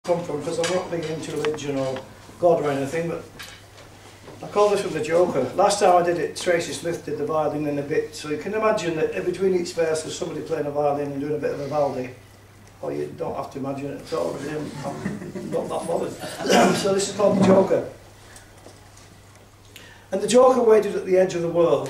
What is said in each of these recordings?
Come from, because I'm not big into religion or God or anything, but I call this from the Joker. Last time I did it, Tracy Smith did the violin in a bit, so you can imagine that in between each verse there's somebody playing a violin and doing a bit of a Vivaldi. Or you don't have to imagine it at all, I'm not that bothered. So this is called the Joker. And the Joker waited at the edge of the world,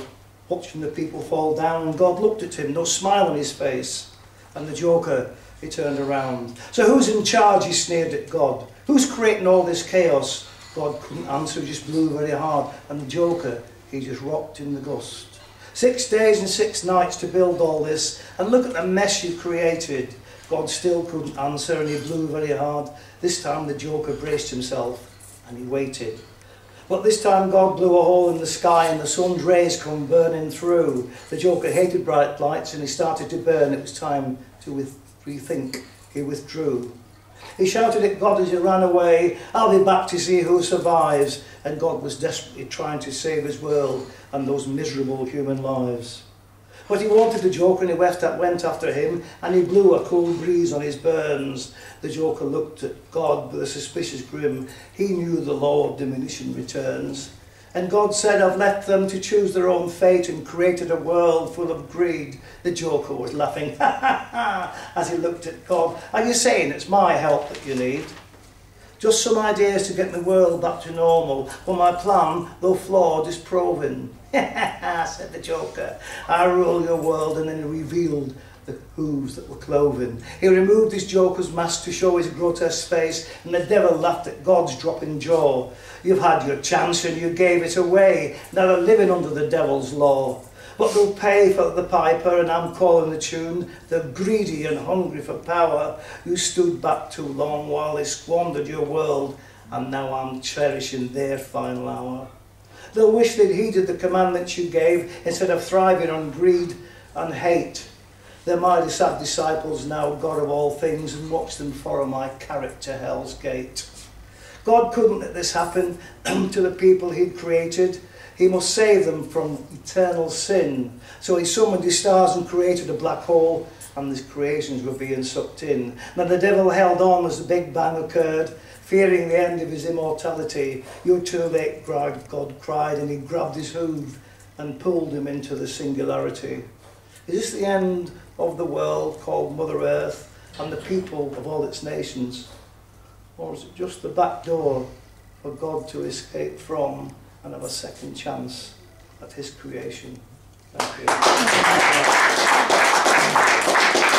watching the people fall down, and God looked at him, no smile on his face, and the Joker, he turned around. So who's in charge, he sneered at God. Who's creating all this chaos? God couldn't answer, he just blew very hard. And the Joker, he just rocked in the gust. 6 days and 6 nights to build all this, and look at the mess you created. God still couldn't answer, and he blew very hard. This time the Joker braced himself, and he waited. But this time God blew a hole in the sky, and the sun's rays come burning through. The Joker hated bright lights, and he started to burn. It was time to rethink. He withdrew. He shouted at God as he ran away, "I'll be back to see who survives." And God was desperately trying to save his world and those miserable human lives. But he wanted the Joker, and he went after him, and he blew a cool breeze on his burns. The Joker looked at God with a suspicious grin. He knew the law of diminishing returns. And God said, "I've left them to choose their own fate and created a world full of greed." The Joker was laughing, ha ha ha, as he looked at God. "Are you saying it's my help that you need? Just some ideas to get the world back to normal. Well, my plan, though flawed, is proven." "Ha ha ha," said the Joker. "I rule your world," and then he revealed the hooves that were cloven. He removed his Joker's mask to show his grotesque face, and the devil laughed at God's dropping jaw. "You've had your chance and you gave it away. Now they're living under the devil's law. But they'll pay for the piper, and I'm calling the tune. They're greedy and hungry for power. You stood back too long while they squandered your world, and now I'm cherishing their final hour. They'll wish they'd heeded the commandments you gave instead of thriving on greed and hate. They're my sad disciples now, God of all things, and watch them follow my character hell's gate." God couldn't let this happen to the people he'd created. He must save them from eternal sin. So he summoned his stars and created a black hole, and his creations were being sucked in. Now the devil held on as the Big Bang occurred, fearing the end of his immortality. "You're too late," God cried, and he grabbed his hoof and pulled him into the singularity. Is this the end of the world called Mother Earth and the people of all its nations? Or is it just the back door for God to escape from and have a second chance at his creation? Thank you.